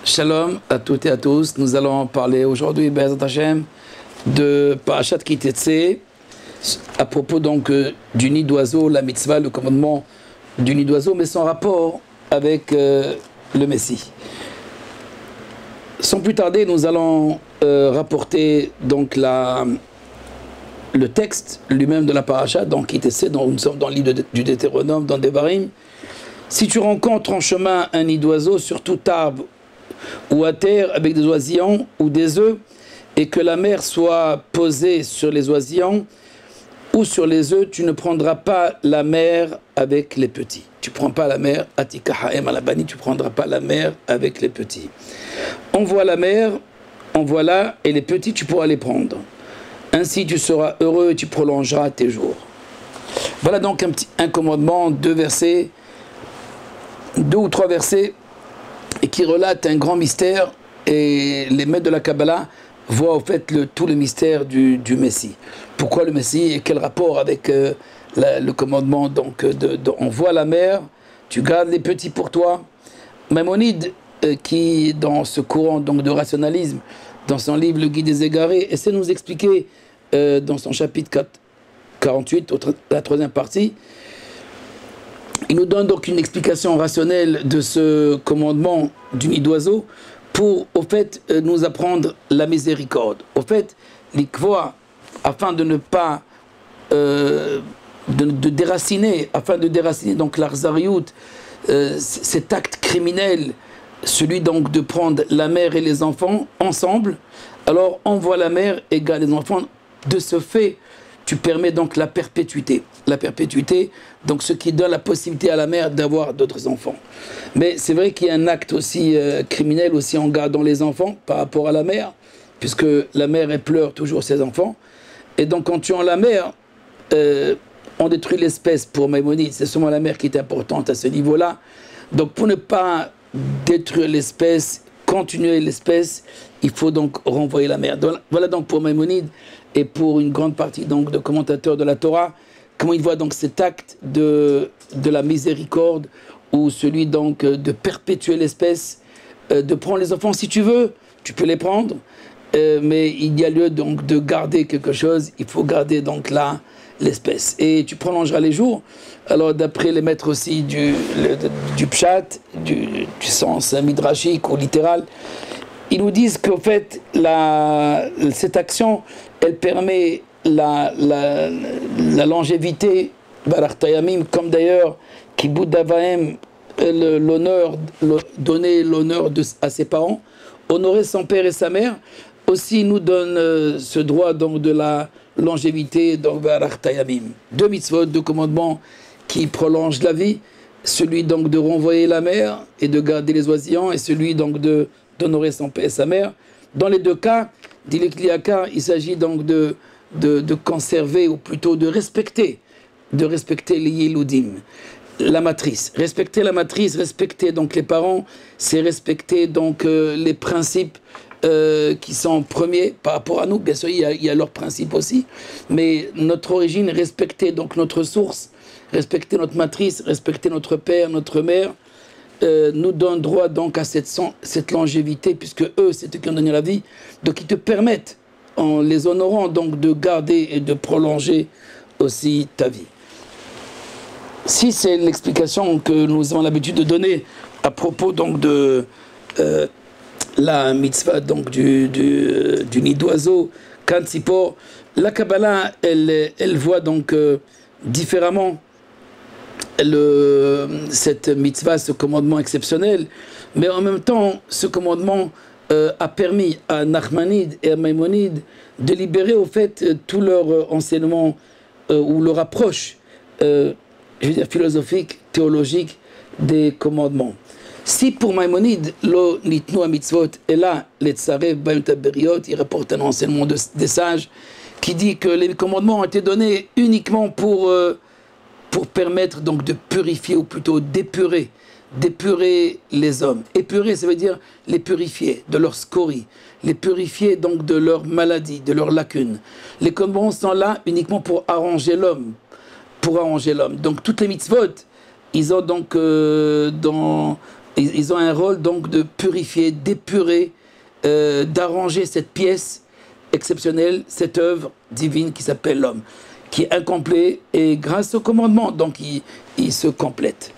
Shalom à toutes et à tous. Nous allons parler aujourd'hui, Be'ezrat Hashem, de Parashat Ki Tetzeh, à propos donc du nid d'oiseau, la mitzvah, le commandement du nid d'oiseau, mais son rapport avec le Messie. Sans plus tarder, nous allons rapporter donc le texte lui-même de la Parashat, donc Ki Tetzeh, dont nous sommes dans le livre du Deutéronome, dans Devarim. Si tu rencontres en chemin un nid d'oiseau sur tout arbre ou à terre avec des oisillons ou des œufs, et que la mère soit posée sur les oisillons ou sur les œufs, tu ne prendras pas la mère avec les petits. Tu ne prends pas la mère, atikahaem alabani, tu ne prendras pas la mère avec les petits. Envoie la mère, envoie-la, et les petits, tu pourras les prendre. Ainsi tu seras heureux et tu prolongeras tes jours. Voilà donc un commandement, deux ou trois versets, et qui relate un grand mystère, et les maîtres de la Kabbalah voient au fait tout le mystère du Messie. Pourquoi le Messie et quel rapport avec le commandement donc envoie la mère, tu gardes les petits pour toi. Maïmonide, qui dans ce courant donc de rationalisme, dans son livre Le Guide des Égarés, essaie de nous expliquer dans son chapitre 48, la troisième partie. Il nous donne donc une explication rationnelle de ce commandement du nid d'oiseau pour, au fait, nous apprendre la miséricorde. Au fait, l'ikvoa, afin de ne pas de déraciner, afin de déraciner donc l'arzariout, cet acte criminel, celui donc de prendre la mère et les enfants ensemble, alors envoie la mère et garde les enfants. De ce fait, tu permets donc la perpétuité. La perpétuité, donc ce qui donne la possibilité à la mère d'avoir d'autres enfants. Mais c'est vrai qu'il y a un acte aussi criminel aussi en gardant les enfants par rapport à la mère, puisque la mère, elle pleure toujours ses enfants. Et donc en tuant la mère, on détruit l'espèce pour Maïmonide. C'est seulement la mère qui est importante à ce niveau-là. Donc pour ne pas détruire l'espèce, continuer l'espèce, il faut donc renvoyer la mère. Voilà donc pour Maïmonide et pour une grande partie donc de commentateurs de la Torah, comment ils voient donc cet acte de la miséricorde, ou celui donc de perpétuer l'espèce, de prendre les enfants si tu veux, tu peux les prendre, mais il y a lieu donc de garder quelque chose, il faut garder donc là l'espèce. Et tu prolongeras les jours. Alors d'après les maîtres aussi du pshat, du sens midrashique ou littéral, ils nous disent qu'au fait, cette action, elle permet la longévité, comme d'ailleurs, Kibud Davahem, donner l'honneur à ses parents, honorer son père et sa mère, aussi nous donne ce droit donc de la longévité, donc deux mitzvot, deux commandements qui prolongent la vie, celui donc de renvoyer la mère et de garder les oisillons, et celui donc d'honorer son père et sa mère. Dans les deux cas, dit l'Ekliaka, il s'agit donc de conserver, ou plutôt de respecter les Yeloudim, la matrice. Respecter la matrice, respecter donc les parents, c'est respecter donc les principes qui sont premiers par rapport à nous. Bien sûr, il y a leurs principes aussi, mais notre origine, respecter donc notre source, respecter notre matrice, respecter notre père, notre mère, nous donne droit donc à cette longévité, puisque eux, c'est eux qui ont donné la vie, donc ils te permettent, en les honorant, donc de garder et de prolonger aussi ta vie. Si c'est l'explication que nous avons l'habitude de donner à propos donc de la mitzvah donc du nid d'oiseau, Kantzipor, la Kabbalah, elle voit donc différemment cette mitzvah, ce commandement exceptionnel, mais en même temps, ce commandement a permis à Nachmanide et à Maïmonide de libérer au fait tout leur enseignement ou leur approche, je veux dire philosophique, théologique des commandements. Si pour Maïmonide, lo nitnu mitzvot et là les tsarev beriot, il rapporte un enseignement des sages qui dit que les commandements ont été donnés uniquement pour permettre donc de purifier, ou plutôt d'épurer les hommes. Épurer, ça veut dire les purifier de leur scorie, les purifier donc de leurs maladies, de leurs lacunes. Les commandements sont là uniquement pour arranger l'homme, Donc toutes les mitzvot, ils ont donc ils ont un rôle donc de purifier, d'épurer, d'arranger cette pièce exceptionnelle, cette œuvre divine qui s'appelle l'homme, qui est incomplet, et grâce au commandement, donc il se complète.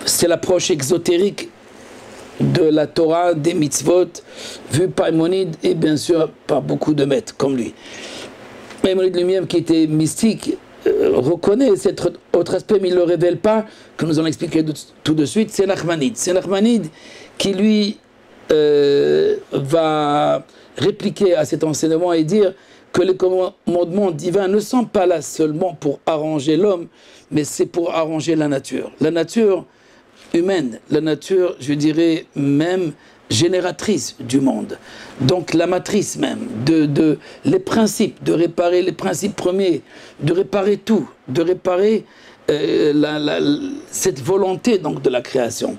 C'est l'approche exotérique de la Torah, des mitzvot, vue par Maïmonide et bien sûr par beaucoup de maîtres comme lui. Maïmonide lui-même, qui était mystique, reconnaît cet autre aspect, mais il ne le révèle pas, que nous allons expliquer tout de suite. C'est Nachmanide. C'est Nachmanide qui, lui, va répliquer à cet enseignement et dire que les commandements divins ne sont pas là seulement pour arranger l'homme, mais c'est pour arranger la nature. La nature humaine, la nature, je dirais, même génératrice du monde. Donc la matrice même, les principes, de réparer les principes premiers, de réparer tout, de réparer cette volonté donc de la création.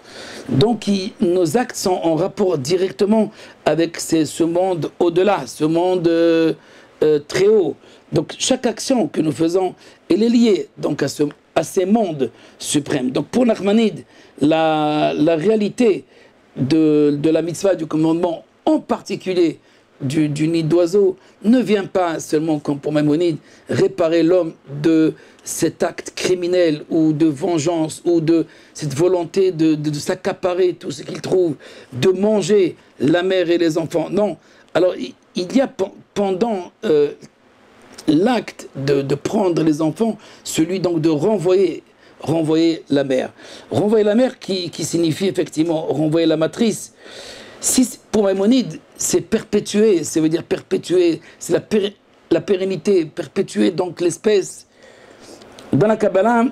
Donc nos actes sont en rapport directement avec ce monde au-delà, ce monde très haut. Donc chaque action que nous faisons, elle est liée donc à ces mondes suprêmes. Donc pour Nachmanide, la réalité de la mitzvah, du commandement, en particulier du nid d'oiseau, ne vient pas seulement, comme pour Maïmonide, réparer l'homme de cet acte criminel ou de vengeance ou de cette volonté de s'accaparer tout ce qu'il trouve, de manger la mère et les enfants. Non. Alors, il y a pendant l'acte de prendre les enfants, celui donc de renvoyer la mère. Renvoyer la mère qui signifie effectivement renvoyer la matrice. Si pour Maïmonide, c'est perpétuer, ça veut dire perpétuer, c'est la pérennité, perpétuer donc l'espèce. Dans la Kabbalah,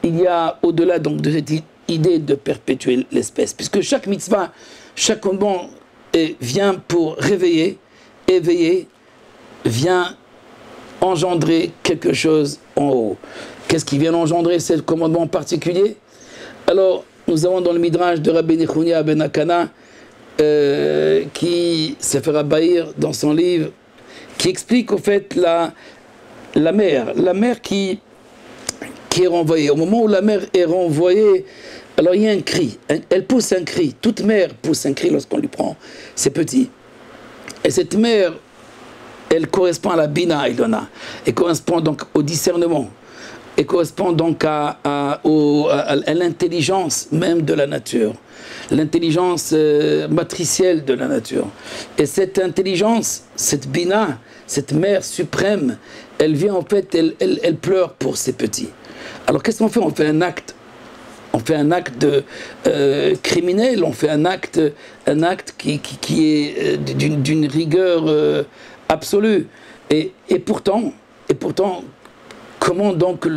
il y a au-delà donc de cette idée de perpétuer l'espèce, puisque chaque mitzvah, chaque commandement vient pour réveiller, éveiller, vient engendrer quelque chose en haut. Qu'est-ce qui vient engendrer ce commandement en particulier? Alors, nous avons dans le Midrash de Rabbi Nechunia ben Akana, qui s'est fait Bahir dans son livre, qui explique au fait la mère qui est renvoyée. Au moment où la mère est renvoyée, alors il y a un cri, elle pousse un cri, toute mère pousse un cri lorsqu'on lui prend ses petits. Et cette mère, elle correspond à la Bina Ilona, elle correspond donc au discernement, elle correspond donc à l'intelligence même de la nature, l'intelligence matricielle de la nature. Et cette intelligence, cette Bina, cette mère suprême, elle vient en fait, elle pleure pour ses petits. Alors qu'est-ce qu'on fait? On fait un acte. On fait un acte criminel, on fait un acte qui est d'une rigueur absolue. Et pourtant, comment donc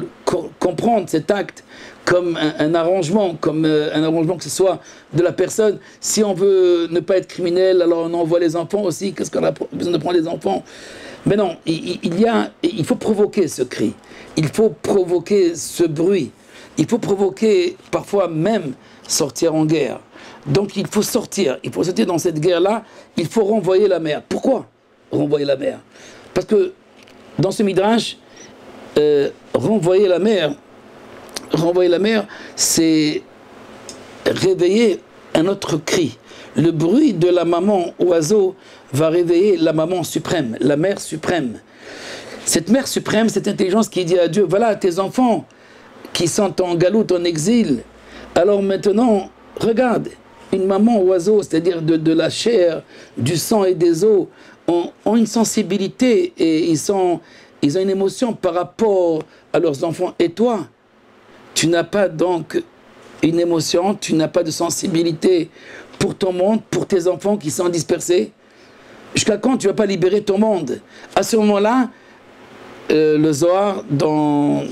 comprendre cet acte comme un arrangement, que ce soit de la personne? Si on veut ne pas être criminel, alors on envoie les enfants aussi. Qu'est-ce qu'on a besoin de prendre les enfants? Mais non, il faut provoquer ce cri, il faut provoquer ce bruit, il faut provoquer parfois même sortir en guerre. Donc il faut sortir dans cette guerre-là, il faut renvoyer la mère. Pourquoi renvoyer la mère? Parce que dans ce Midrash, renvoyer la mère, c'est réveiller un autre cri. Le bruit de la maman oiseau va réveiller la maman suprême, la mère suprême. Cette mère suprême, cette intelligence qui dit à Dieu, voilà tes enfants qui sont en galoute, en exil. Alors maintenant, regarde, une maman oiseau, c'est-à-dire de la chair, du sang et des os, ont une sensibilité et ils ont une émotion par rapport à leurs enfants. Et toi, tu n'as pas donc une émotion, tu n'as pas de sensibilité pour ton monde, pour tes enfants qui sont dispersés. Jusqu'à quand tu ne vas pas libérer ton monde? À ce moment-là, le Zohar, dans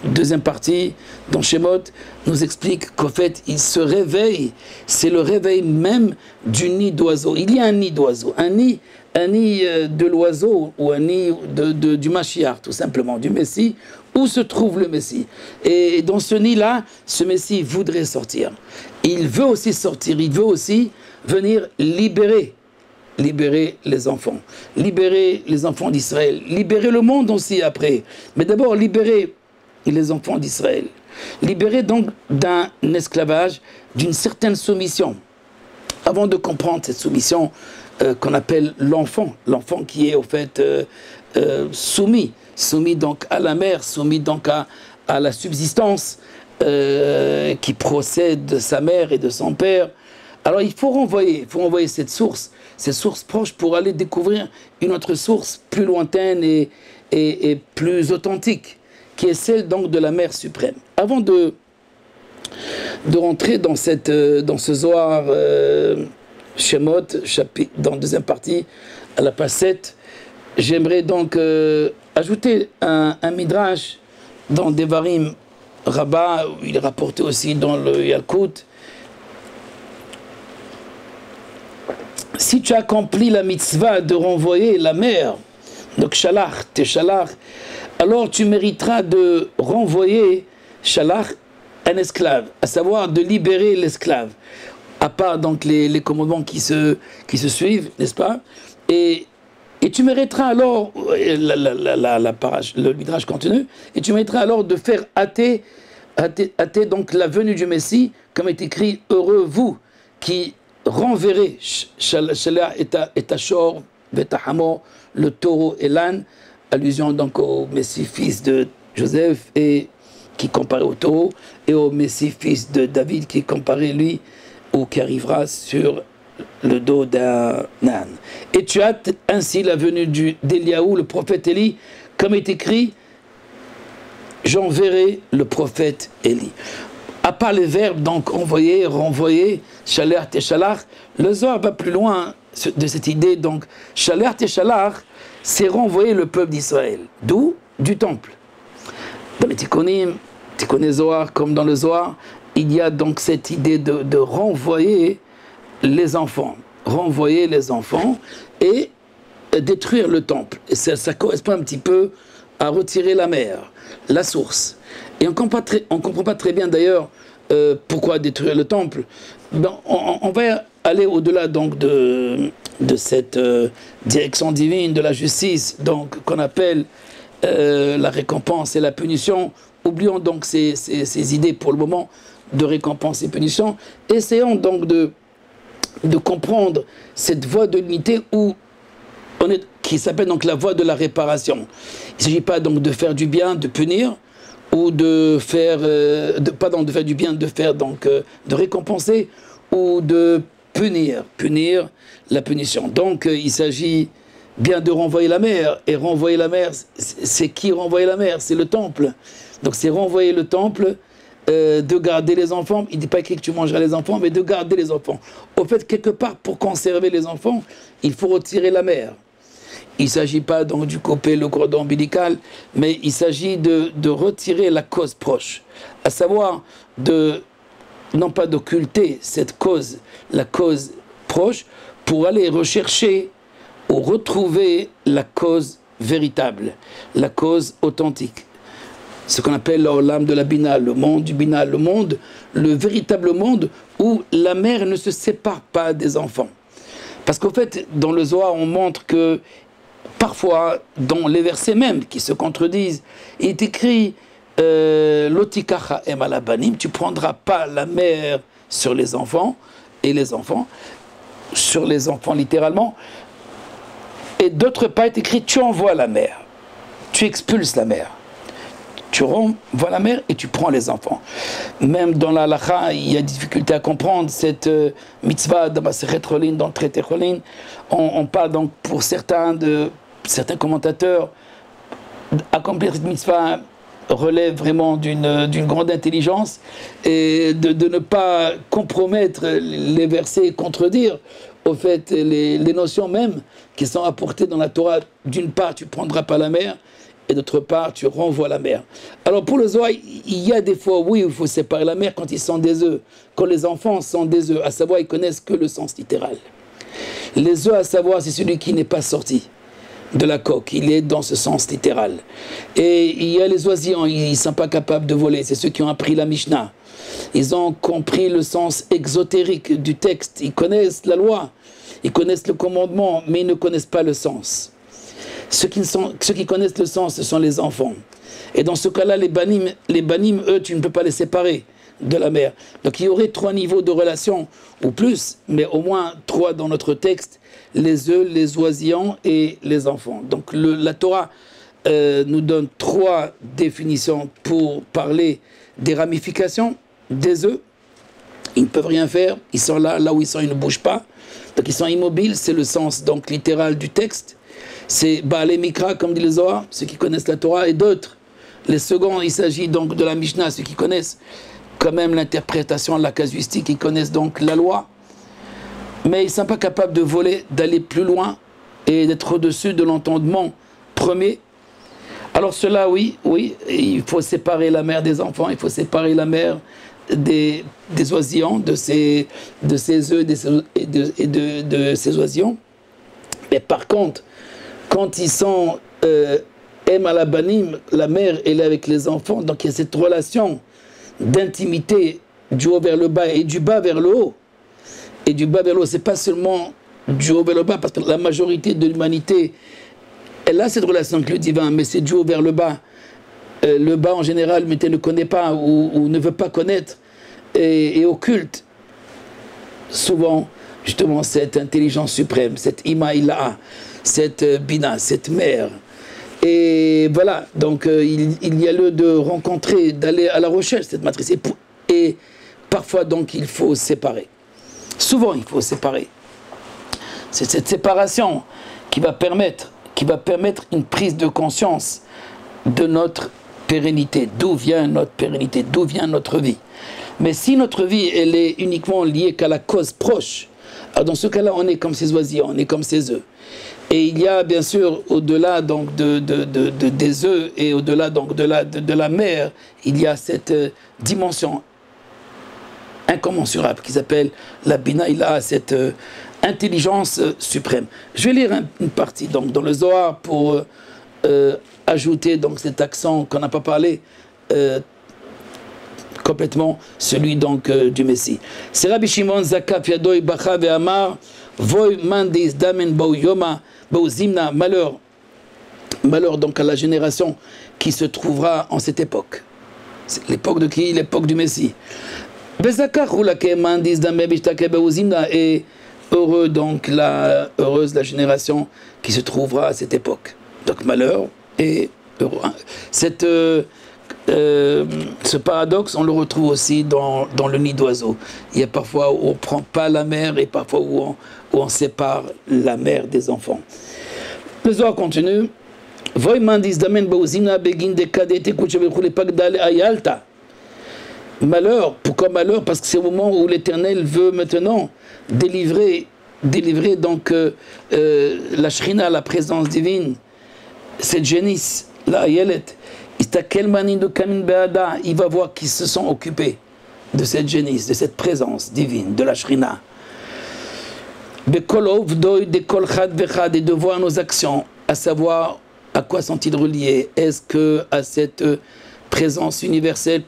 deuxième partie, dans Shemot, nous explique qu'en fait, il se réveille. C'est le réveil même du nid d'oiseau. Il y a un nid d'oiseau, un nid de l'oiseau ou un nid du Mashiach, tout simplement, du Messie, où se trouve le Messie. Et dans ce nid-là, ce Messie voudrait sortir. Il veut aussi sortir, il veut aussi venir libérer les enfants d'Israël, libérer le monde aussi après. Mais d'abord, libérer les enfants d'Israël. Libéré donc d'un esclavage, d'une certaine soumission. Avant de comprendre cette soumission qu'on appelle l'enfant qui est au fait soumis donc à la mère, soumis donc à la subsistance qui procède de sa mère et de son père. Alors il faut renvoyer cette source proche pour aller découvrir une autre source plus lointaine et plus authentique, qui est celle donc de la mère suprême. Avant de rentrer dans ce Zohar Shemot, dans la deuxième partie, à la page 7, j'aimerais donc ajouter un midrash dans Devarim Rabbah, il est rapporté aussi dans le Yalkut. Si tu accomplis la mitzvah de renvoyer la mère, donc shalach, t'es shalach, alors tu mériteras de renvoyer shalach, un esclave, à savoir de libérer l'esclave, à part donc les commandements qui se suivent, n'est-ce pas, et tu mériteras alors, le midrash continue, et tu mériteras alors de faire hâter donc la venue du Messie, comme est écrit, heureux vous qui renverrez Shalach et Tachor, Betahamo, le taureau et l'âne, allusion donc au Messie fils de Joseph et qui comparait au taureau, et au Messie fils de David qui comparait lui ou qui arrivera sur le dos d'un âne. Et tu hâtes ainsi la venue d'Eliaou, le prophète Élie, comme est écrit, j'enverrai le prophète Élie. À part les verbes, donc envoyer, renvoyer, shalach et shalach, le Zohar va plus loin de cette idée, donc shalach et shalach, c'est renvoyer le peuple d'Israël. D'où? Du temple. Dans les Tikkunim, Zohar, comme dans le Zohar, il y a donc cette idée de renvoyer les enfants et détruire le temple. Et ça correspond un petit peu à retirer la mer, la source. Et on ne comprend pas très bien d'ailleurs pourquoi détruire le temple. Ben, on va aller au-delà donc de cette direction divine, de la justice, donc qu'on appelle la récompense et la punition. Oublions donc ces idées pour le moment de récompense et punition. Essayons donc de comprendre cette voie de l'unité qui s'appelle donc la voie de la réparation. Il ne s'agit pas donc de faire du bien, de punir, ou de faire, de faire du bien, de récompenser, ou de punir la punition. Donc il s'agit bien de renvoyer la mer, et renvoyer la mer, c'est qui renvoyer la mer? C'est le temple. Donc c'est renvoyer le temple, de garder les enfants. Il ne dit pas écrit que tu mangeras les enfants, mais de garder les enfants. Au fait, quelque part, pour conserver les enfants, il faut retirer la mère. Il ne s'agit pas donc de couper le cordon ombilical, mais il s'agit de retirer la cause proche. À savoir, non pas d'occulter cette cause, la cause proche, pour aller rechercher ou retrouver la cause véritable, la cause authentique. Ce qu'on appelle l'âme de la Bina, le monde du Bina, le véritable monde où la mère ne se sépare pas des enfants. Parce qu'au fait, dans le Zohar, on montre que parfois, dans les versets mêmes qui se contredisent, il est écrit Lotikacha em alabanim, tu ne prendras pas la mère sur les enfants, et les enfants, sur les enfants littéralement. Et d'autre part, il est écrit tu envoies la mère, tu expulses la mère. Tu renvoies la mère et tu prends les enfants. Même dans la halakha, il y a difficulté à comprendre cette mitzvah dans Masechet Cholin, dans le traité Cholin. On parle donc pour certains commentateurs, accomplir cette mitzvah relève vraiment d'une grande intelligence et de ne pas compromettre les versets et contredire au fait les notions même qui sont apportées dans la Torah. D'une part, tu ne prendras pas la mère, et d'autre part, tu renvoies la mère. Alors pour le Zohar, il y a des fois, oui, il faut séparer la mère quand ils sont des œufs. Quand les enfants sont des œufs, à savoir, ils connaissent que le sens littéral. Les œufs, à savoir, c'est celui qui n'est pas sorti de la coque. Il est dans ce sens littéral. Et il y a les oisillons, ils ne sont pas capables de voler. C'est ceux qui ont appris la Mishnah. Ils ont compris le sens exotérique du texte. Ils connaissent la loi, ils connaissent le commandement, mais ils ne connaissent pas le sens. Ceux qui connaissent le sens, ce sont les enfants. Et dans ce cas-là, les banim, eux, tu ne peux pas les séparer de la mère. Donc il y aurait 3 niveaux de relation, ou plus, mais au moins 3 dans notre texte, les œufs, les oisillons et les enfants. Donc la Torah nous donne 3 définitions pour parler des ramifications des œufs. Ils ne peuvent rien faire, ils sont là où ils sont, ils ne bougent pas. Donc ils sont immobiles, c'est le sens donc littéral du texte. C'est Baalei Mikra, comme dit le Zohar, ceux qui connaissent la Torah, et d'autres. Les seconds, il s'agit donc de la Mishnah, ceux qui connaissent quand même l'interprétation, la casuistique, ils connaissent donc la loi. Mais ils ne sont pas capables de voler, d'aller plus loin et d'être au-dessus de l'entendement premier. Alors cela, oui, il faut séparer la mère des enfants, il faut séparer la mère des oisillons, de ses œufs et de ses oisillons. Mais par contre, quand ils sont aiment à la banim, la mère elle est avec les enfants, donc il y a cette relation d'intimité du haut vers le bas et du bas vers le haut. Et du bas vers le haut, c'est pas seulement du haut vers le bas, parce que la majorité de l'humanité, elle a cette relation avec le divin, mais c'est du haut vers le bas. Le bas en général, mais elle ne connaît pas ou ne veut pas connaître et occulte souvent justement cette intelligence suprême, cette Ima Ilaha, cette Bina, cette mère. Et voilà, donc il y a lieu de rencontrer, d'aller à la recherche de cette matrice. Et parfois donc il faut séparer. Souvent il faut séparer. C'est cette séparation qui va permettre une prise de conscience de notre pérennité. D'où vient notre pérennité, d'où vient notre vie. Mais si notre vie elle est uniquement liée qu'à la cause proche, alors dans ce cas-là on est comme ces oisillons, on est comme ces œufs. Et il y a bien sûr au-delà donc des œufs et au-delà donc de la mer, il y a cette dimension incommensurable qui s'appelle la Bina. Il a cette intelligence suprême. Je vais lire une partie donc dans le Zohar pour ajouter donc cet accent qu'on n'a pas parlé complètement, celui donc du Messie. C'est Rabbi Shimon Zakaf Yadoy Bacha Ve'amar Voy Mandis Damen Bau Yoma Bau Zimna. Malheur donc à la génération qui se trouvera en cette époque. C'est l'époque de qui? L'époque du Messie. Et heureux donc heureuse la génération qui se trouvera à cette époque. Donc malheur et heureux. Ce paradoxe, on le retrouve aussi dans le nid d'oiseau. Il y a parfois où on ne prend pas la mère et parfois où on sépare la mère des enfants. Le Zohar continue. Malheur, pourquoi malheur? Parce que c'est au moment où l'Éternel veut maintenant délivrer donc la Shrina, la présence divine, cette génisse, la Ayelet. Il va voir qu'ils se sont occupés de cette génisse, de cette présence divine, de la Shrina. Et de voir nos actions, à savoir à quoi sont-ils reliés. Est-ce que à cette présence universelle,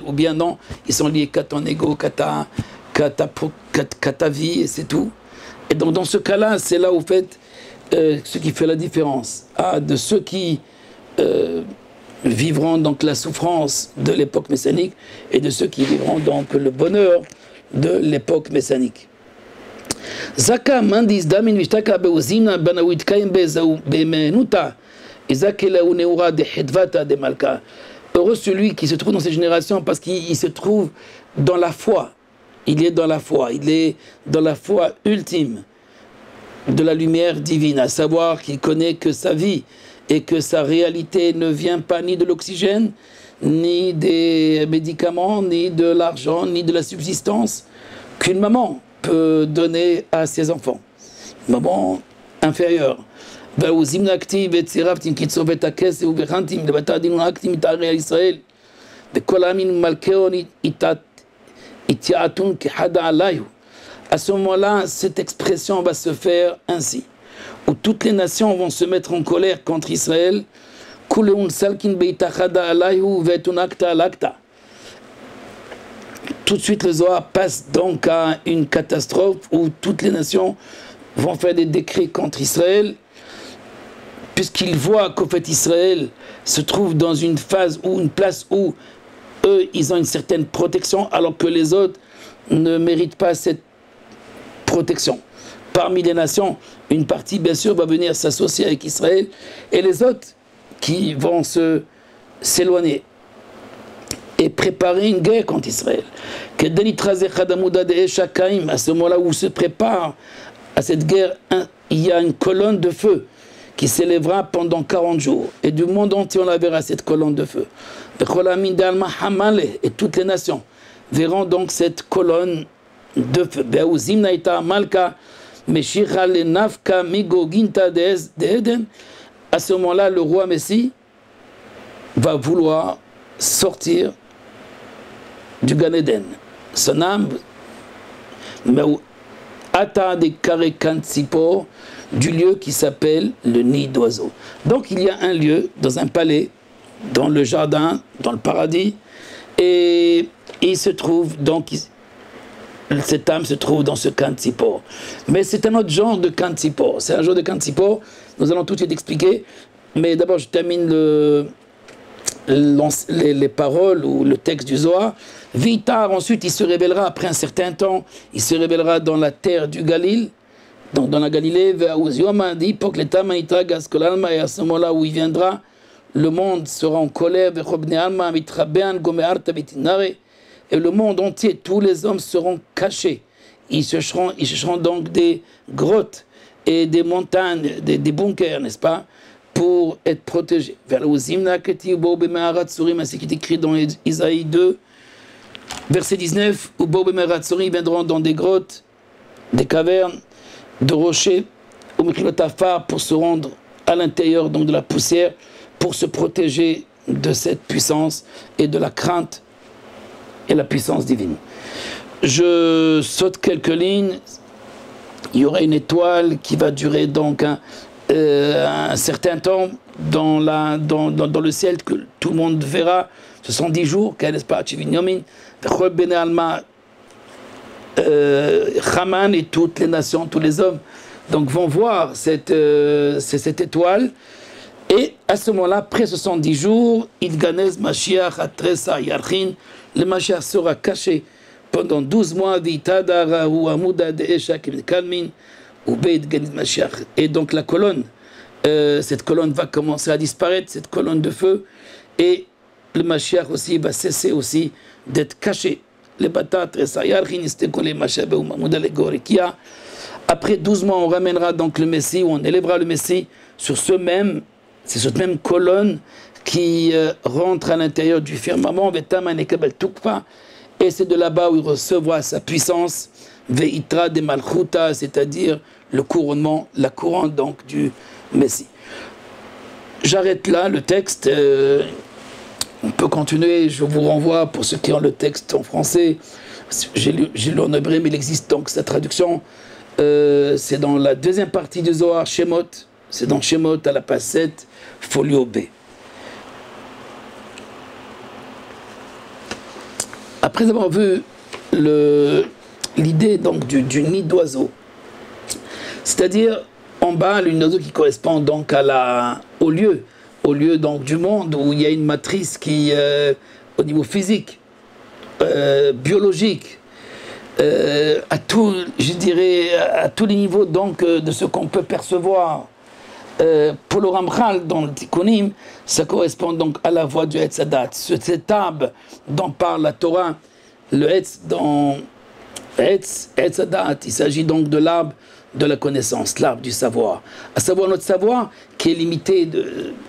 ou bien non, ils sont liés qu'à ton ego, qu'à ta vie, et c'est tout. Et donc dans ce cas-là, c'est là au fait ce qui fait la différence de ceux qui vivront donc la souffrance de l'époque messianique et de ceux qui vivront donc le bonheur de l'époque messianique. Zaka mandis damin vishtaka beuzina banawit kaim bezau bemenuta izakela uneura de hedvata de malka. Heureux celui qui se trouve dans cette génération parce qu'il se trouve dans la foi. Il est dans la foi, il est dans la foi ultime de la lumière divine, à savoir qu'il connaît que sa vie et que sa réalité ne vient pas ni de l'oxygène, ni des médicaments, ni de l'argent, ni de la subsistance qu'une maman peut donner à ses enfants. Maman inférieure. À ce moment-là, cette expression va se faire ainsi, où toutes les nations vont se mettre en colère contre Israël. Tout de suite, le Zohar passe donc à une catastrophe où toutes les nations vont faire des décrets contre Israël puisqu'ils voient qu'au fait Israël se trouve dans une phase ou une place où eux, ils ont une certaine protection, alors que les autres ne méritent pas cette protection. Parmi les nations, une partie, bien sûr, va venir s'associer avec Israël, et les autres qui vont s'éloigner et préparer une guerre contre Israël. À ce moment-là où se prépare à cette guerre, il y a une colonne de feu qui s'élèvera pendant 40 jours. Et du monde entier, on la verra, cette colonne de feu. Et toutes les nations verront donc cette colonne de feu. À ce moment-là, le roi Messie va vouloir sortir du Gan Eden. Son âme, du lieu qui s'appelle le nid d'oiseau. Donc il y a un lieu dans un palais, dans le jardin, dans le paradis, et il se trouve donc, cette âme se trouve dans ce Kantsipor. Mais c'est un autre genre de Kantsipor. C'est un genre de Kantsipor. Nous allons tout de suite expliquer. Mais d'abord, je termine les paroles ou le texte du Zohar. Vitar, ensuite, il se révélera après un certain temps. Il se révélera dans la terre du Galil, donc dans la Galilée. Et à ce moment-là où il viendra, le monde sera en colère. Et le monde entier, tous les hommes seront cachés. Ils chercheront donc des grottes et des montagnes, des bunkers, n'est-ce pas, pour être protégés. Ainsi qu'il est écrit dans Isaïe 2, verset 19, où ils viendront dans des grottes, des cavernes, de rochers, pour se rendre à l'intérieur donc de la poussière, pour se protéger de cette puissance et de la crainte et la puissance divine. Je saute quelques lignes. Il y aura une étoile qui va durer donc un certain temps dans le ciel que tout le monde verra. Ce sont 10 jours, n'est-ce pas, Haman et toutes les nations, tous les hommes donc vont voir cette étoile. Et à ce moment-là, après 70 jours, il ganez Mashiach atresa yarchin, le Mashiach sera caché pendant 12 mois. Et donc la colonne, cette colonne va commencer à disparaître, cette colonne de feu, et le Mashiach aussi va cesser aussi d'être caché. Après 12 mois, on ramènera donc le Messie, ou on élèvera le Messie sur cette même colonne qui rentre à l'intérieur du firmament, et c'est de là-bas où il recevra sa puissance, veitra de malchuta, c'est-à-dire le couronnement, la couronne donc du Messie. J'arrête là le texte. On peut continuer, je vous renvoie pour ceux qui ont le texte en français. J'ai lu en hébreu, mais il existe donc sa traduction. C'est dans la deuxième partie du Zohar, Shemot. C'est dans Shemot à la page 7, folio B. Après avoir vu l'idée donc du nid d'oiseau, c'est-à-dire en bas le nid d'oiseau qui correspond donc au lieu donc du monde où il y a une matrice qui au niveau physique, biologique, à tous les niveaux donc de ce qu'on peut percevoir. Pour le Ramchal dans le Tikkunim, ça correspond donc à la voie du Etz Hadat, cet arbre dont parle la Torah, le Etz dans Etz Hadat. Il s'agit donc de l'arbre de la connaissance, l'arbre du savoir, à savoir notre savoir qui est limité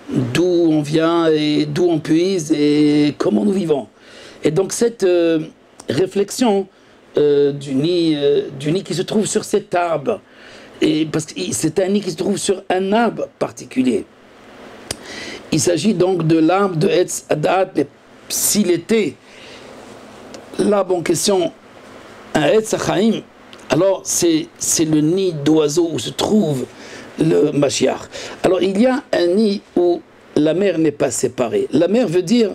d'où on vient et d'où on puise et comment nous vivons. Et donc cette réflexion du nid qui se trouve sur cet arbre, et parce que c'est un nid qui se trouve sur un arbre particulier. Il s'agit donc de l'arbre de Etz Hadat, mais s'il était l'arbre en question un Etz Chaim, alors c'est le nid d'oiseau où se trouve le Mashiach. Alors il y a un nid où la mer n'est pas séparée. La mer veut dire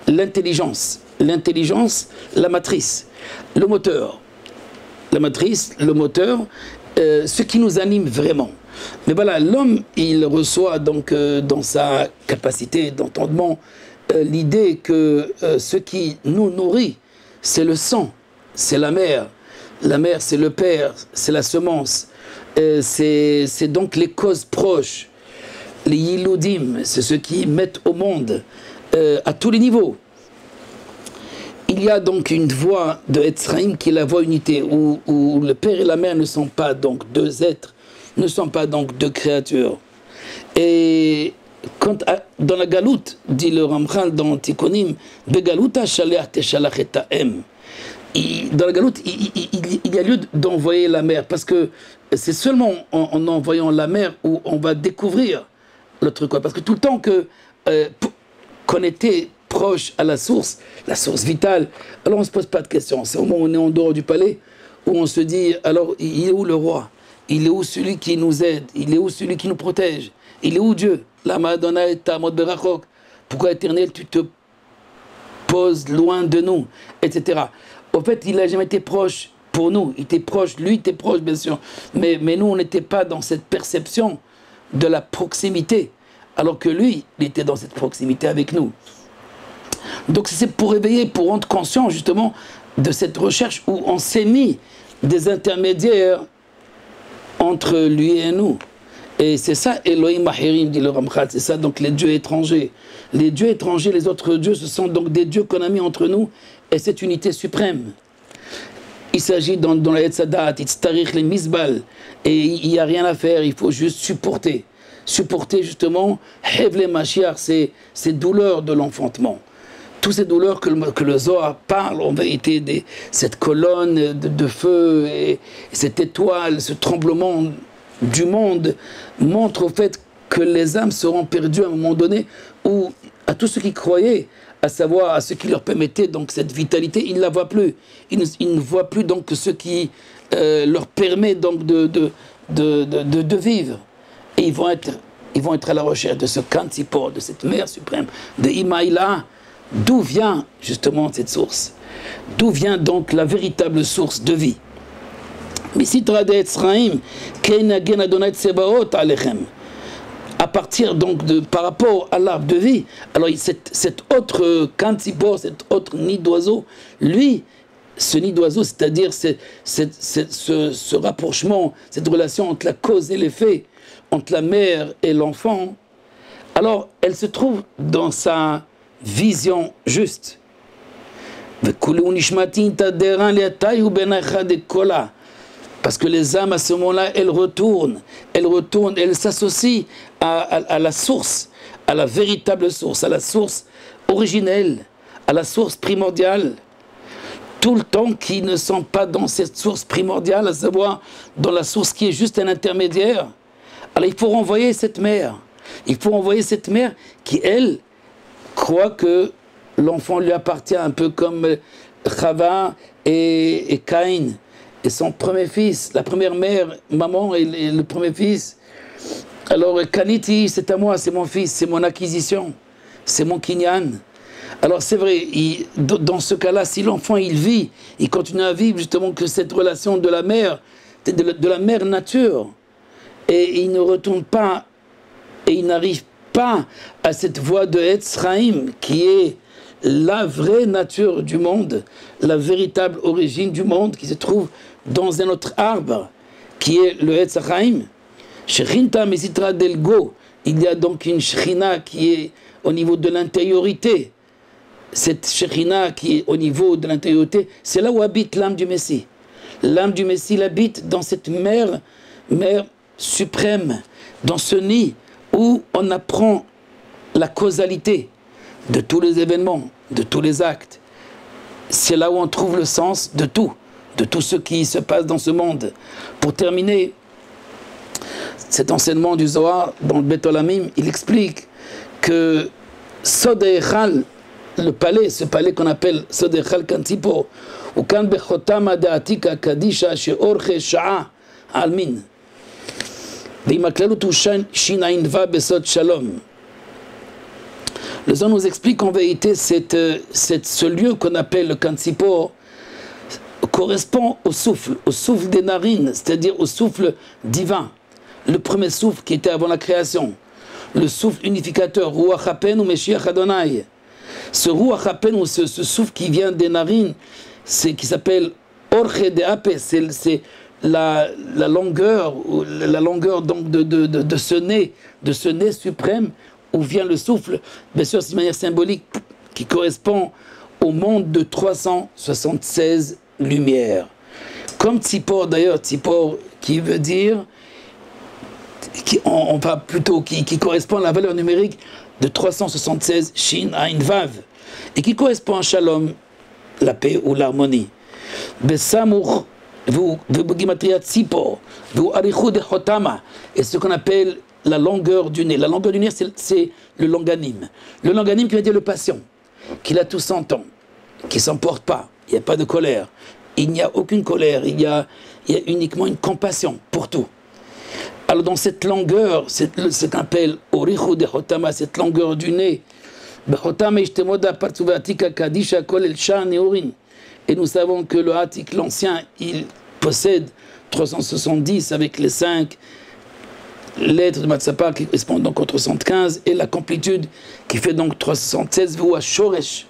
l'intelligence, la matrice, le moteur. La matrice, le moteur, ce qui nous anime vraiment. Mais voilà, l'homme, il reçoit donc dans sa capacité d'entendement l'idée que ce qui nous nourrit, c'est le sang, c'est la mère. La mère, c'est le père, c'est la semence. C'est donc les causes proches. Les yiloudim, c'est ceux qui mettent au monde à tous les niveaux. Il y a donc une voie de Etzraïm qui est la voie unité, où le père et la mère ne sont pas donc deux êtres, ne sont pas donc deux créatures. Et quand, dans la galoute, dit le Ramchal dans Tikkunim, Begaluta shalech teshalach et ta'em. Dans la galoute, il y a lieu d'envoyer la mère, parce que c'est seulement en envoyant la mère où on va découvrir l'autre quoi. Parce que tout le temps qu'on était proche à la source vitale, alors on ne se pose pas de questions. C'est au moment où on est en dehors du palais où on se dit, alors il est où le roi? Il est où celui qui nous aide? Il est où celui qui nous protège? Il est où Dieu? La Madonna est à Mod Berachok. Pourquoi éternel tu te poses loin de nous? Etc. Au fait, il n'a jamais été proche pour nous. Il était proche, lui était proche bien sûr. Mais nous, on n'était pas dans cette perception de la proximité. Alors que lui, il était dans cette proximité avec nous. Donc c'est pour réveiller, pour rendre conscient justement de cette recherche où on s'est mis des intermédiaires entre lui et nous. Et c'est ça Elohim Mahirim, dit le Ramchal, c'est ça donc les dieux étrangers. Les dieux étrangers, les autres dieux, ce sont donc des dieux qu'on a mis entre nous et cette unité suprême. Il s'agit dans la Yetzadat, Itztarich les Misbal, et il n'y a rien à faire, il faut juste supporter. Supporter justement Hevle Mashiach, ces douleurs de l'enfantement. Toutes ces douleurs que le Zohar parle, en vérité, cette colonne de feu et cette étoile, ce tremblement du monde, montre au fait que les âmes seront perdues à un moment donné, où à tous ceux qui croyaient, à savoir à ceux qui leur permettaient donc cette vitalité, ils ne la voient plus. Ils ne voient plus donc ce qui leur permet donc de vivre. Et ils vont être à la recherche de ce Kantzipor, de cette mère suprême, de Imaïla. D'où vient justement cette source? D'où vient donc la véritable source de vie? À partir donc par rapport à l'arbre de vie, alors cet autre Kantzipor, cet autre nid d'oiseau, lui, ce nid d'oiseau, c'est-à-dire ce rapprochement, cette relation entre la cause et l'effet, entre la mère et l'enfant, alors elle se trouve dans sa vision juste. Parce que les âmes à ce moment-là, elles retournent, elles s'associent à la source, à la véritable source, à la source originelle, à la source primordiale. Tout le temps qu'ils ne sont pas dans cette source primordiale, à savoir dans la source qui est juste un intermédiaire, alors il faut renvoyer cette mère. Il faut envoyer cette mère qui, elle, croit que l'enfant lui appartient, un peu comme Chava et Caïn, et son premier fils, la première mère, maman et le premier fils. Alors Kaniti, c'est à moi, c'est mon fils, c'est mon acquisition, c'est mon kinyan. Alors c'est vrai, dans ce cas-là, si l'enfant il vit, il continue à vivre justement que cette relation de la mère, de la mère nature, et il ne retourne pas, et il n'arrive pas à cette voie de Etzraïm qui est la vraie nature du monde, la véritable origine du monde qui se trouve dans un autre arbre qui est le Etzraïm. Shrinta Mesitra Delgo, il y a donc une Shrina qui est au niveau de l'intériorité. Cette Shrina qui est au niveau de l'intériorité, c'est là où habite l'âme du Messie. L'âme du Messie habite dans cette mère suprême, dans ce nid où on apprend la causalité de tous les événements, de tous les actes. C'est là où on trouve le sens de tout ce qui se passe dans ce monde. Pour terminer, cet enseignement du Zohar dans le Bet Olamim, il explique que Sod Echal, le palais, ce palais qu'on appelle Sod Echal Kantzipor, ou Kan Bechotam Da'atika Kadisha She'orche Sha'a Almin. Le Zohar nous explique en vérité ce lieu qu'on appelle le Kantzipor, correspond au souffle des narines, c'est-à-dire au souffle divin. Le premier souffle qui était avant la création. Le souffle unificateur, Ruach HaPen ou Meshiach Adonai. Ce Ruach HaPen ou ce souffle qui vient des narines, qui s'appelle Orche de Ape, c'est la longueur donc de ce nez suprême où vient le souffle, bien sûr c'est une manière symbolique qui correspond au monde de 376 lumières. Comme Tzipor d'ailleurs, Tzipor qui veut dire, qui correspond à la valeur numérique de 376 Shin Ain Vav, et qui correspond à Shalom, la paix ou l'harmonie. Besamur, Tzipor, et ce qu'on appelle la longueur du nez. La longueur du nez, c'est le longanime. Le longanime qui veut dire le patient, qui a tout son temps, qui ne s'emporte pas, il n'y a pas de colère, il n'y a aucune colère, il y a uniquement une compassion pour tout. Alors dans cette longueur, ce qu'on appelle Orichu de Chotama, cette longueur du nez, et nous savons que le Hatik, l'ancien, il possède 370 avec les 5 lettres de Matsapa qui correspondent donc aux 315 et la complétude qui fait donc 376 Voua Shoresh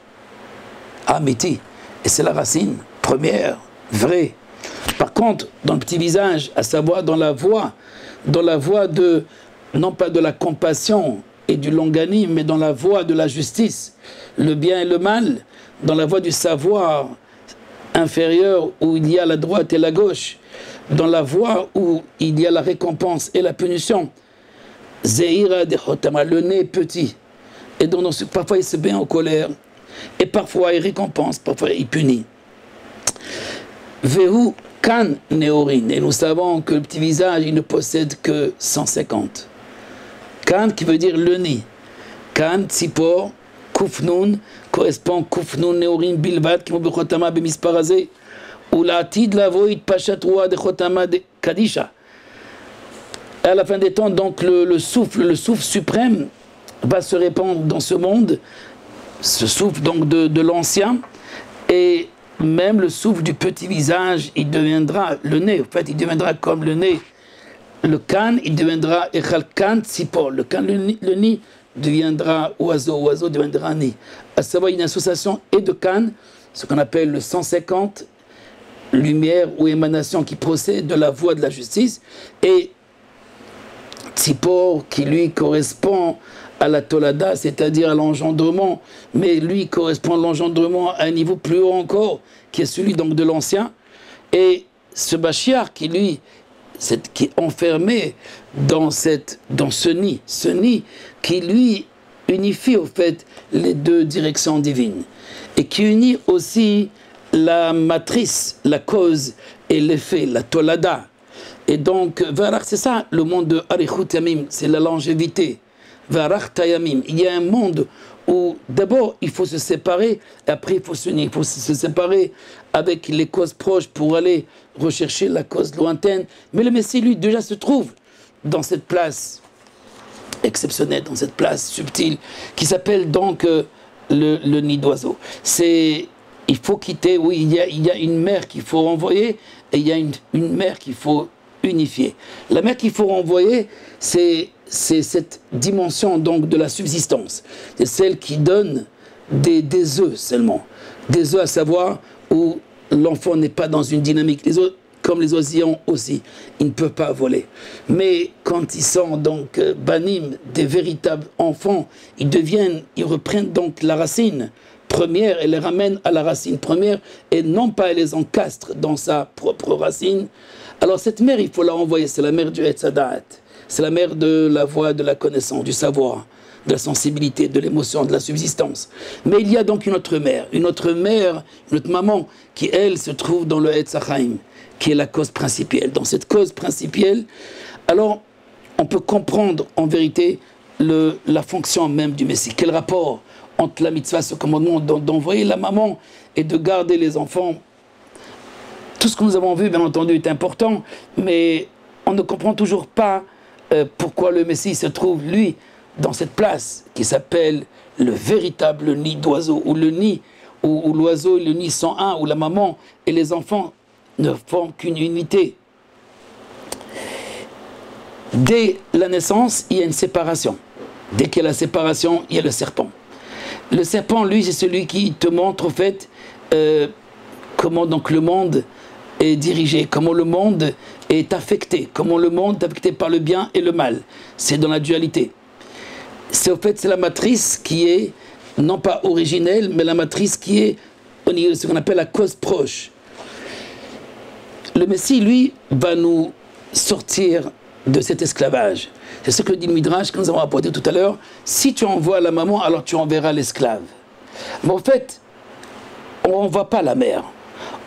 Amiti. Et c'est la racine première, vraie. Par contre, dans le petit visage, à savoir dans la voix de, non pas de la compassion et du longanime, mais dans la voie de la justice, le bien et le mal, dans la voie du savoir inférieur où il y a la droite et la gauche, dans la voie où il y a la récompense et la punition. Zeira de Chotama, le nez petit. Et donc parfois il se met en colère, et parfois il récompense, parfois il punit. Vehu kan neorin, et nous savons que le petit visage il ne possède que 150. Kan qui veut dire le nez. Kan, Tzipor, Kufnun, correspond Kufnun neorin bilvat, qui m'a Chotama b'misparazé. Ou la tid lavoit pachatwa de Chotama de Kadisha. À la fin des temps, donc le souffle suprême va se répandre dans ce monde, ce souffle donc de l'ancien, et même le souffle du petit visage, il deviendra le nez, en fait, il deviendra comme le nez. Le kan, il deviendra Echal kan Tzipor. Le kan, le nid, deviendra oiseau, oiseau deviendra nid. À savoir, une association et de kan, ce qu'on appelle le 150, lumière ou émanation qui procède de la voie de la justice, et Tzipor qui lui correspond à la Tolada, c'est-à-dire à l'engendrement, mais lui correspond à l'engendrement à un niveau plus haut encore, qui est celui donc de l'ancien, et ce Bachiar qui lui qui est enfermé dans ce nid qui lui unifie au fait les deux directions divines, et qui unit aussi la matrice, la cause et l'effet, la Tolada. Et donc, c'est ça, le monde de Arichut Yamim, c'est la longévité. Varach Tayamim, il y a un monde où d'abord il faut se séparer, et après il faut s'unir, il faut se séparer avec les causes proches pour aller rechercher la cause lointaine. Mais le Messie, lui, déjà se trouve dans cette place exceptionnelle, dans cette place subtile, qui s'appelle donc le nid d'oiseau. Il faut quitter, oui, il y a une mer qu'il faut renvoyer, et il y a une mer qu'il faut unifier. La mer qu'il faut renvoyer, c'est cette dimension donc de la subsistance. C'est celle qui donne des œufs seulement. Des œufs à savoir où l'enfant n'est pas dans une dynamique. Les autres, comme les oisillons aussi, ils ne peuvent pas voler. Mais quand ils sont donc banim, des véritables enfants, ils reprennent donc la racine première et les ramènent à la racine première et non pas elle les encastre dans sa propre racine. Alors cette mère, il faut la renvoyer, c'est la mère du Etzadat. C'est la mère de la voix, de la connaissance, du savoir, de la sensibilité, de l'émotion, de la subsistance. Mais il y a donc une autre mère, une autre maman, qui elle se trouve dans le Etzachaim, qui est la cause principielle. Dans cette cause principielle, alors on peut comprendre en vérité la fonction même du Messie. Quel rapport entre la mitzvah, ce commandement d'envoyer la maman et de garder les enfants. Tout ce que nous avons vu, bien entendu, est important, mais on ne comprend toujours pas pourquoi le Messie se trouve, lui, dans cette place qui s'appelle le véritable nid d'oiseau, ou le nid où l'oiseau et le nid sont un, où la maman et les enfants ne forment qu'une unité. Dès la naissance, il y a une séparation. Dès qu'il y a la séparation, il y a le serpent. Le serpent, lui, c'est celui qui te montre, au fait, comment donc le monde est dirigé, comment le monde est affecté, comment le monde est affecté par le bien et le mal. C'est dans la dualité. C'est au fait, c'est la matrice qui est, non pas originelle, mais la matrice qui est au niveau de ce qu'on appelle la cause proche. Le Messie, lui, va nous sortir de cet esclavage. C'est ce que dit le Midrash que nous avons apporté tout à l'heure. Si tu envoies la maman, alors tu enverras l'esclave. Mais en fait, on ne renvoie pas la mère.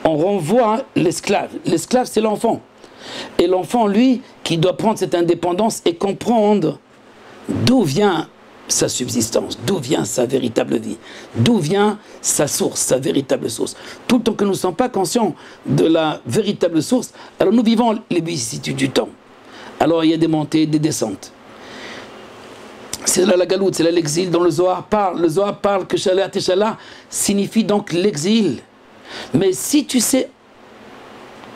On renvoie l'esclave. L'esclave, c'est l'enfant. Et l'enfant, lui, qui doit prendre cette indépendance et comprendre d'où vient sa subsistance, d'où vient sa véritable vie, d'où vient sa source, sa véritable source. Tout le temps que nous ne sommes pas conscients de la véritable source, alors nous vivons les vicissitudes du temps. Alors il y a des montées, des descentes. C'est là la galoute, c'est là l'exil dont le Zohar parle. Le Zohar parle que Shala Teshala signifie donc l'exil. Mais si tu sais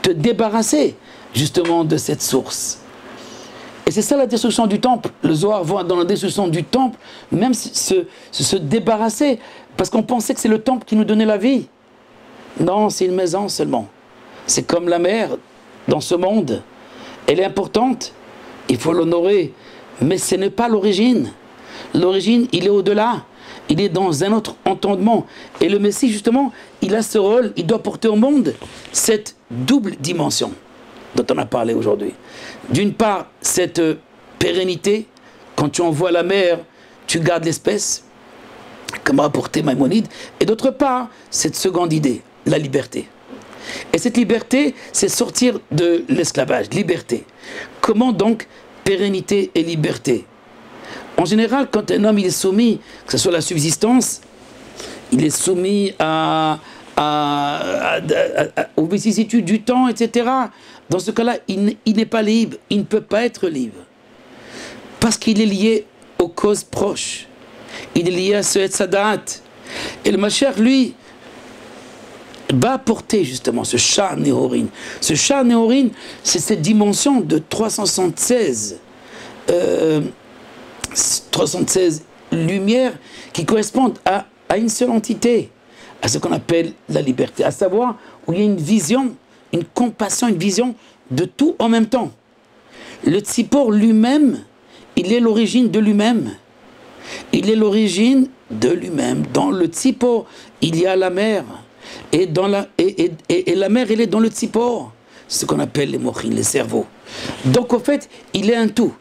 te débarrasser justement de cette source, et c'est ça la destruction du temple. Le Zohar voit dans la destruction du temple même se débarrasser, parce qu'on pensait que c'est le temple qui nous donnait la vie. Non, c'est une maison seulement. C'est comme la mer dans ce monde. Elle est importante, il faut l'honorer, mais ce n'est pas l'origine. L'origine, il est au-delà, il est dans un autre entendement. Et le Messie, justement, il a ce rôle, il doit porter au monde cette double dimension dont on a parlé aujourd'hui. D'une part, cette pérennité, quand tu envoies la mer, tu gardes l'espèce, comme a rapporté Maïmonide, et d'autre part, cette seconde idée, la liberté. Et cette liberté, c'est sortir de l'esclavage, liberté. Comment donc pérennité et liberté? En général, quand un homme il est soumis, que ce soit la subsistance, il est soumis aux vicissitudes du temps, etc. Dans ce cas-là, il n'est pas libre, il ne peut pas être libre. Parce qu'il est lié aux causes proches. Il est lié à ce Etzadat. Et le Mashiach, lui, va apporter justement ce Shah Nehorin. Ce Shah Nehorin, c'est cette dimension de 376 lumières qui correspondent à une seule entité, à ce qu'on appelle la liberté, à savoir où il y a une vision, une compassion, une vision de tout en même temps. Le Tzipor lui-même, il est l'origine de lui-même. Il est l'origine de lui-même. Dans le Tzipor, il y a la mer. Et la mer, elle est dans le Tzipor, ce qu'on appelle les mochines, les cerveaux. Donc, au fait, il est un tout.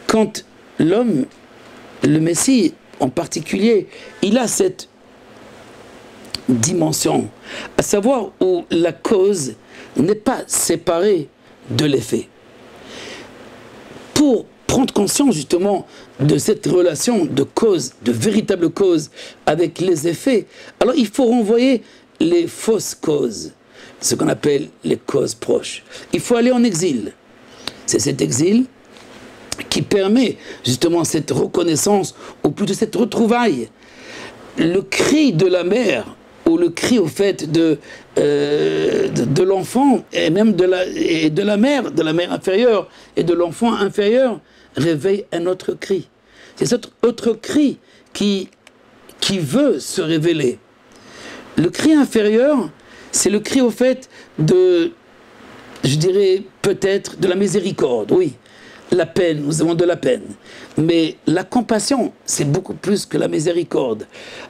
Quand l'homme, le Messie en particulier, il a cette dimension, à savoir où la cause n'est pas séparée de l'effet. Pour prendre conscience justement de cette relation de cause, de véritable cause avec les effets, alors il faut renvoyer les fausses causes, ce qu'on appelle les causes proches. Il faut aller en exil. C'est cet exil qui permet justement cette reconnaissance, ou plutôt cette retrouvaille. Le cri de la mère, ou le cri au fait de l'enfant, et même de la mère inférieure, et de l'enfant inférieur, réveille un autre cri. C'est cet autre cri qui veut se révéler. Le cri inférieur, c'est le cri au fait de, je dirais peut-être, de la miséricorde, oui. La peine, nous avons de la peine. Mais la compassion, c'est beaucoup plus que la miséricorde.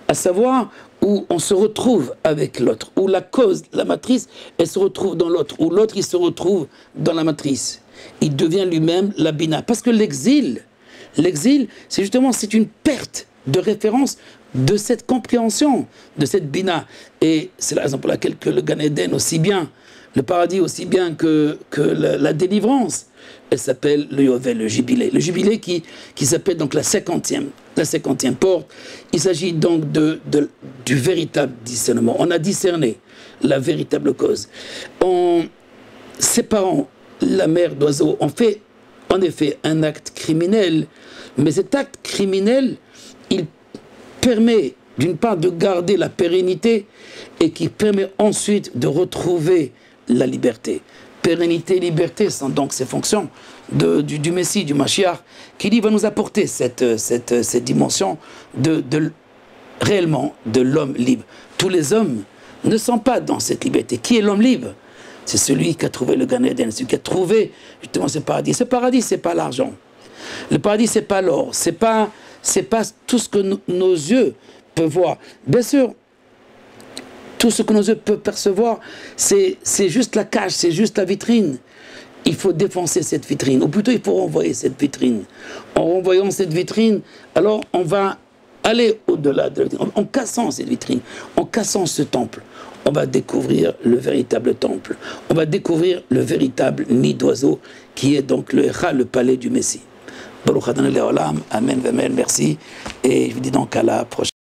À savoir où on se retrouve avec l'autre, où la cause, la matrice, elle se retrouve dans l'autre, où l'autre, il se retrouve dans la matrice. Il devient lui-même la bina. Parce que l'exil, c'est justement, c'est une perte de référence de cette compréhension, de cette bina. Et c'est la raison pour laquelle que le Gan Eden aussi bien, le paradis aussi bien que la délivrance, elle s'appelle le Yovel, le jubilé. Le jubilé qui s'appelle donc la 50e porte. Il s'agit donc du véritable discernement. On a discerné la véritable cause. En séparant la mère d'oiseau, on fait en effet un acte criminel, mais cet acte criminel, il permet d'une part de garder la pérennité et qui permet ensuite de retrouver la liberté. Pérennité et liberté sont donc ces fonctions du Messie, du Mashiach, qui lui va nous apporter cette dimension réellement de l'homme libre. Tous les hommes ne sont pas dans cette liberté. Qui est l'homme libre? C'est celui qui a trouvé le Gan Eden, celui qui a trouvé justement ce paradis. Ce paradis, ce n'est pas l'argent. Le paradis, ce n'est pas l'or. Ce n'est pas tout ce que nos yeux peuvent voir. Bien sûr, tout ce que nos yeux peuvent percevoir, c'est juste la cage, c'est juste la vitrine. Il faut défoncer cette vitrine, ou plutôt il faut renvoyer cette vitrine. En renvoyant cette vitrine, alors on va aller au-delà de la vitrine. En cassant cette vitrine, en cassant ce temple, on va découvrir le véritable temple. On va découvrir le véritable nid d'oiseau qui est donc le palais du Messie. Baruch Adonai Leolam, Amen, Amen, merci. Et je vous dis donc à la prochaine.